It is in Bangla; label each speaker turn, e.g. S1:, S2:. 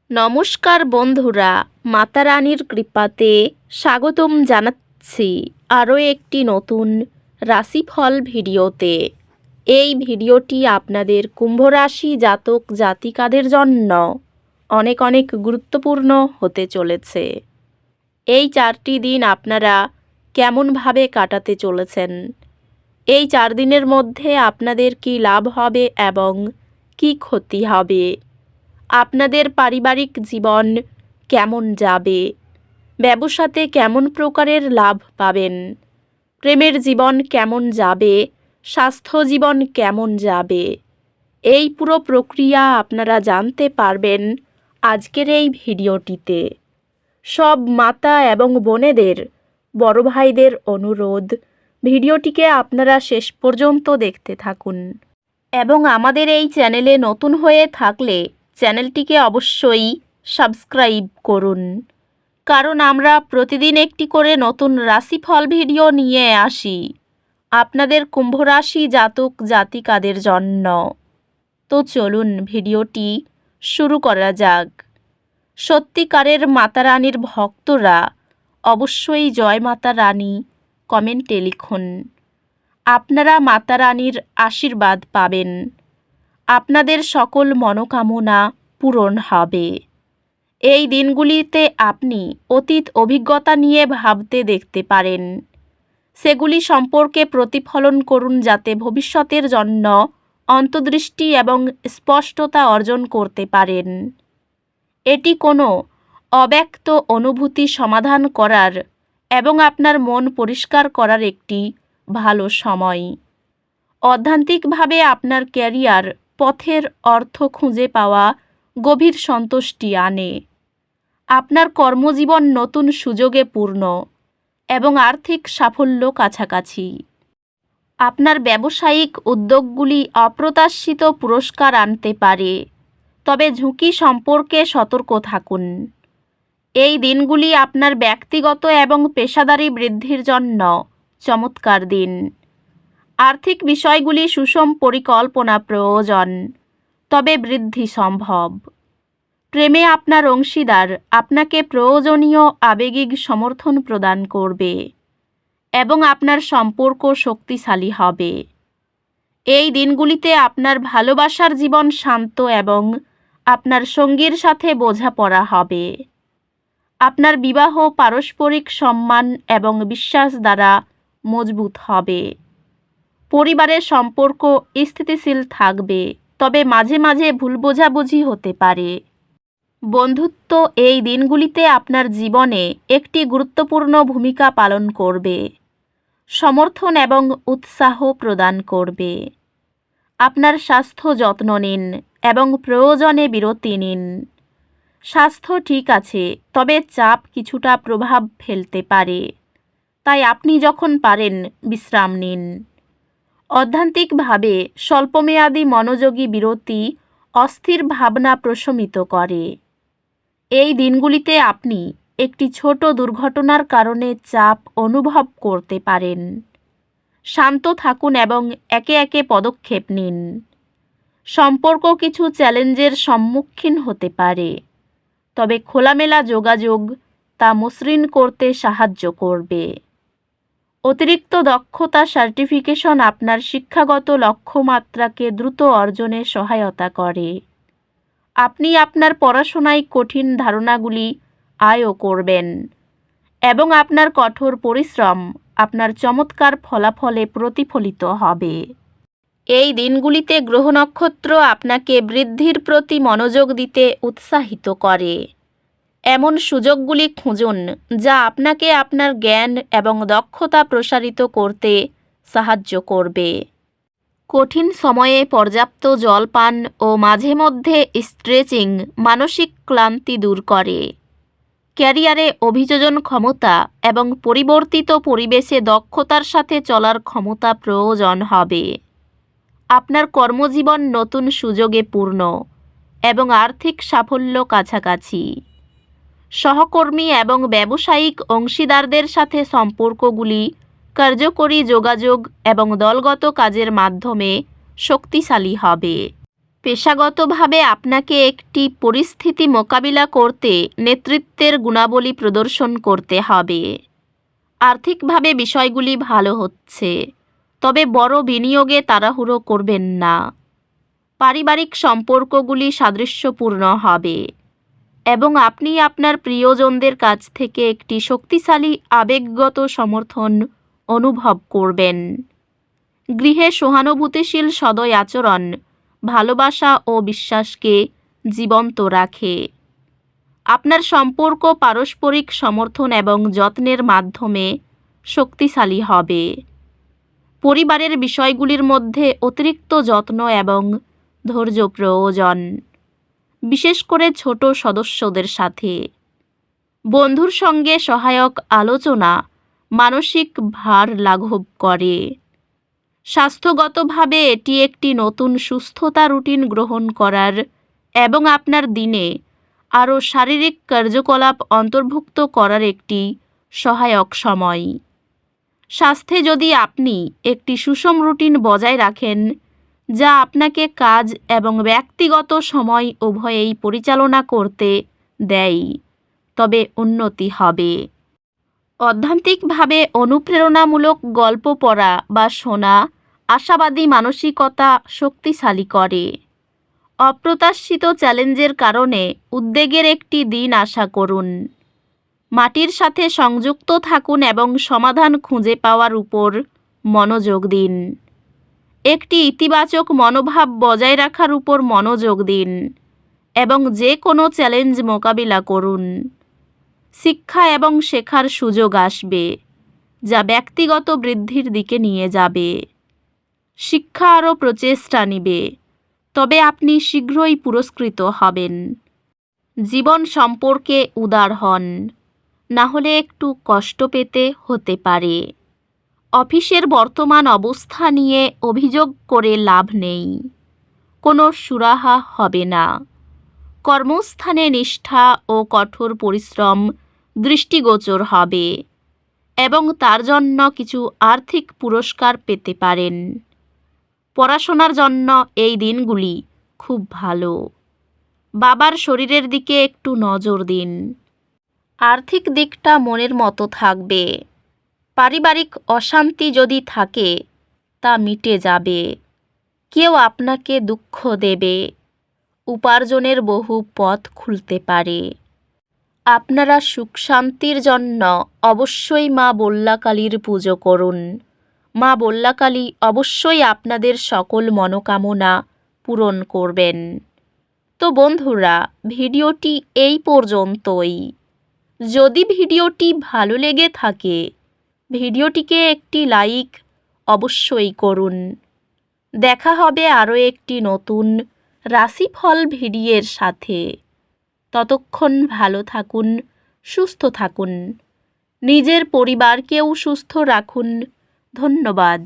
S1: নমস্কার বন্ধুরা, মাতা রানীর কৃপাতে স্বাগতম জানাচ্ছি আরও একটি নতুন রাশিফল ভিডিওতে। এই ভিডিওটি আপনাদের কুম্ভ রাশি জাতক জাতিকাদের জন্য অনেক অনেক গুরুত্বপূর্ণ হতে চলেছে। এই 4টি দিন আপনারা কেমনভাবে কাটাতে চলেছেন, এই 4 দিনের মধ্যে আপনাদের কি লাভ হবে এবং কি ক্ষতি হবে, আপনাদের পারিবারিক জীবন কেমন যাবে, ব্যবসাতে কেমন প্রকারের লাভ পাবেন, প্রেমের জীবন কেমন যাবে, স্বাস্থ্য জীবন কেমন যাবে, এই পুরো প্রক্রিয়া আপনারা জানতে পারবেন আজকের এই ভিডিওটিতে। সব মাতা এবং বোনেদের, বড় ভাইদের অনুরোধ, ভিডিওটিকে আপনারা শেষ পর্যন্ত দেখতে থাকুন এবং আমাদের এই চ্যানেলে নতুন হয়ে থাকলে চ্যানেলটিকে অবশ্যই সাবস্ক্রাইব করুন, কারণ আমরা প্রতিদিন একটি করে নতুন রাশিফল ভিডিও নিয়ে আসি আপনাদের কুম্ভ রাশি জাতক জাতিকাদের জন্য। তো চলুন ভিডিওটি শুরু করা যাক। সত্যিকারের মাতা রানীর ভক্তরা অবশ্যই জয় মাতা রানী কমেন্টে লিখুন। আপনারা মাতা রানীর আশীর্বাদ পাবেন, আপনাদের সকল মনোকামনা পূরণ হবে। এই দিনগুলিতে আপনি অতীত অভিজ্ঞতা নিয়ে ভাবতে দেখতে পারেন, সেগুলি সম্পর্কে প্রতিফলন করুন যাতে ভবিষ্যতের জন্য অন্তর্দৃষ্টি এবং স্পষ্টতা অর্জন করতে পারেন। এটি কোনো অব্যক্ত অনুভূতি সমাধান করার এবং আপনার মন পরিষ্কার করার একটি ভালো সময়। অধ্যাত্মিকভাবে আপনার ক্যারিয়ার পথের অর্থ খুঁজে পাওয়া গভীর সন্তুষ্টি আনে। আপনার কর্মজীবন নতুন সুযোগে পূর্ণ এবং আর্থিক সাফল্য কাছাকাছি। আপনার ব্যবসায়িক উদ্যোগগুলি অপ্রত্যাশিত পুরস্কার আনতে পারে, তবে ঝুঁকি সম্পর্কে সতর্ক থাকুন। এই দিনগুলি আপনার ব্যক্তিগত এবং পেশাদারী বৃদ্ধির জন্য চমৎকার দিন। আর্থিক বিষয়গুলি সুষম পরিকল্পনা প্রয়োজন, তবে বৃদ্ধি সম্ভব। প্রেমে আপনার অংশীদার আপনাকে প্রয়োজনীয় আবেগিক সমর্থন প্রদান করবে এবং আপনার সম্পর্ক শক্তিশালী হবে। এই দিনগুলিতে আপনার ভালোবাসার জীবন শান্ত এবং আপনার সঙ্গীর সাথে বোঝাপড়া হবে। আপনার বিবাহ পারস্পরিক সম্মান এবং বিশ্বাস দ্বারা মজবুত হবে। পরিবারের সম্পর্ক স্থিতিশীল থাকবে, তবে মাঝে মাঝে ভুল বোঝাবুঝি হতে পারে। বন্ধুত্ব এই দিনগুলিতে আপনার জীবনে একটি গুরুত্বপূর্ণ ভূমিকা পালন করবে, সমর্থন এবং উৎসাহ প্রদান করবে। আপনার স্বাস্থ্য যত্ন নিন এবং প্রয়োজনে বিরতি নিন। স্বাস্থ্য ঠিক আছে, তবে চাপ কিছুটা প্রভাব ফেলতে পারে, তাই আপনি যখন পারেন বিশ্রাম নিন। অধ্যাত্মিকভাবে স্বল্পমেয়াদী মনোযোগী বিরতি অস্থির ভাবনা প্রশমিত করে। এই দিনগুলিতে আপনি একটি ছোট দুর্ঘটনার কারণে চাপ অনুভব করতে পারেন। শান্ত থাকুন এবং একে একে পদক্ষেপ নিন। সম্পর্ক কিছু চ্যালেঞ্জের সম্মুখীন হতে পারে, তবে খোলামেলা যোগাযোগ তা মসৃণ করতে সাহায্য করবে। অতিরিক্ত দক্ষতা সার্টিফিকেশন আপনার শিক্ষাগত লক্ষ্যমাত্রাকে দ্রুত অর্জনে সহায়তা করে। আপনি আপনার পড়াশোনায় কঠিন ধারণাগুলি আয়ত্ত করবেন এবং আপনার কঠোর পরিশ্রম আপনার চমৎকার ফলাফলে প্রতিফলিত হবে। এই দিনগুলিতে গ্রহ নক্ষত্র আপনাকে বৃদ্ধির প্রতি মনোযোগ দিতে উৎসাহিত করে। এমন সুযোগগুলি খুঁজুন যা আপনাকে আপনার জ্ঞান এবং দক্ষতা প্রসারিত করতে সাহায্য করবে। কঠিন সময়ে পর্যাপ্ত জল পান ও মাঝে মধ্যে স্ট্রেচিং মানসিক ক্লান্তি দূর করে। ক্যারিয়ারে অভিযোজন ক্ষমতা এবং পরিবর্তিত পরিবেশে দক্ষতার সাথে চলার ক্ষমতা প্রয়োজন হবে। আপনার কর্মজীবন নতুন সুযোগে পূর্ণ এবং আর্থিক সাফল্য কাছাকাছি। সহকর্মী এবং ব্যবসায়িক অংশীদারদের সাথে সম্পর্কগুলি কার্যকরী যোগাযোগ এবং দলগত কাজের মাধ্যমে শক্তিশালী হবে। পেশাগতভাবে আপনাকে একটি পরিস্থিতি মোকাবিলা করতে নেতৃত্বের গুণাবলী প্রদর্শন করতে হবে। আর্থিকভাবে বিষয়গুলি ভালো হচ্ছে, তবে বড় বিনিয়োগে তাড়াহুড়ো করবেন না। পারিবারিক সম্পর্কগুলি সাদৃশ্যপূর্ণ হবে এবং আপনি আপনার প্রিয়জনদের কাছ থেকে একটি শক্তিশালী আবেগগত সমর্থন অনুভব করবেন। গৃহে সহানুভূতিশীল সদয় আচরণ ভালোবাসা ও বিশ্বাসকে জীবন্ত রাখে। আপনার সম্পর্ক পারস্পরিক সমর্থন এবং যত্নের মাধ্যমে শক্তিশালী হবে। পরিবারের বিষয়গুলির মধ্যে অতিরিক্ত যত্ন এবং ধৈর্য প্রয়োজন, বিশেষ করে ছোট সদস্যদের সাথে। বন্ধুর সঙ্গে সহায়ক আলোচনা মানসিক ভার লাঘব করে। স্বাস্থ্যগতভাবে এটি একটি নতুন সুস্থতা রুটিন গ্রহণ করার এবং আপনার দিনে আরও শারীরিক কার্যকলাপ অন্তর্ভুক্ত করার একটি সহায়ক সময়। স্বাস্থ্যে যদি আপনি একটি সুষম রুটিন বজায় রাখেন, যা আপনাকে কাজ এবং ব্যক্তিগত সময় উভয়েই পরিচালনা করতে দেয়, তবে উন্নতি হবে। অধ্যাত্মিকভাবে অনুপ্রেরণামূলক গল্প পড়া বা শোনা আশাবাদী মানসিকতা শক্তিশালী করে। অপ্রত্যাশিত চ্যালেঞ্জের কারণে উদ্বেগের একটি দিন আশা করুন। মাটির সাথে সংযুক্ত থাকুন এবং সমাধান খুঁজে পাওয়ার উপর মনোযোগ দিন। একটি ইতিবাচক মনোভাব বজায় রাখার উপর মনোযোগ দিন এবং যে কোনো চ্যালেঞ্জ মোকাবিলা করুন। শিক্ষা এবং শেখার সুযোগ আসবে, যা ব্যক্তিগত বৃদ্ধির দিকে নিয়ে যাবে। শিক্ষা আরও প্রচেষ্টা নিবে, তবে আপনি শীঘ্রই পুরস্কৃত হবেন। জীবন সম্পর্কে উদার হন, না হলে একটু কষ্ট পেতে হতে পারে। অফিসের বর্তমান অবস্থা নিয়ে অভিযোগ করে লাভ নেই, কোনো সুরাহা হবে না। কর্মস্থানে নিষ্ঠা ও কঠোর পরিশ্রম দৃষ্টিগোচর হবে এবং তার জন্য কিছু আর্থিক পুরস্কার পেতে পারেন। পড়াশোনার জন্য এই দিনগুলি খুব ভালো। বাবার শরীরের দিকে একটু নজর দিন। আর্থিক দিকটা মনের মতো থাকবে। পারিবারিক অশান্তি যদি থাকে, তা মিটে যাবে। কেউ আপনাকে দুঃখ দেবে। উপার্জনের বহু পথ খুলতে পারে। আপনারা সুখ শান্তির জন্য অবশ্যই মা বল্লাকালীর পুজো করুন। মা বল্লাকালী অবশ্যই আপনাদের সকল মনোকামনা পূরণ করবেন। তো বন্ধুরা, ভিডিওটি এই পর্যন্তই। যদি ভিডিওটি ভালো লেগে থাকে, ভিডিওটিকে একটি লাইক অবশ্যই করুন। দেখা হবে আরও একটি নতুন রাশিফল ভিডিওর সাথে। ততক্ষণ ভালো থাকুন, সুস্থ থাকুন, নিজের পরিবারকেও সুস্থ রাখুন। ধন্যবাদ।